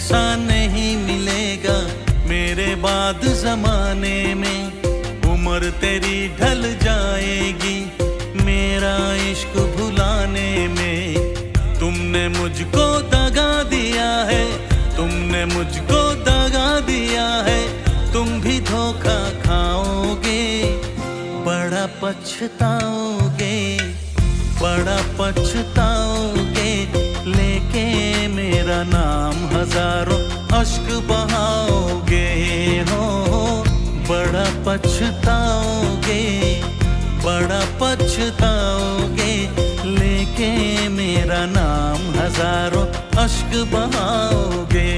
सा नहीं मिलेगा मेरे बाद जमाने में। उम्र तेरी ढल जाएगी मेरा इश्क भुलाने में। तुमने मुझको दगा दिया है, तुमने मुझको दगा दिया है, तुम भी धोखा खाओगे, बड़ा पछताओगे, बड़ा पछताओगे। लेके मेरा नाम हजारों अश्क बहाओगे हो, बड़ा पछताओगे, बड़ा पछताओगे। लेके मेरा नाम हजारों अश्क बहाओगे।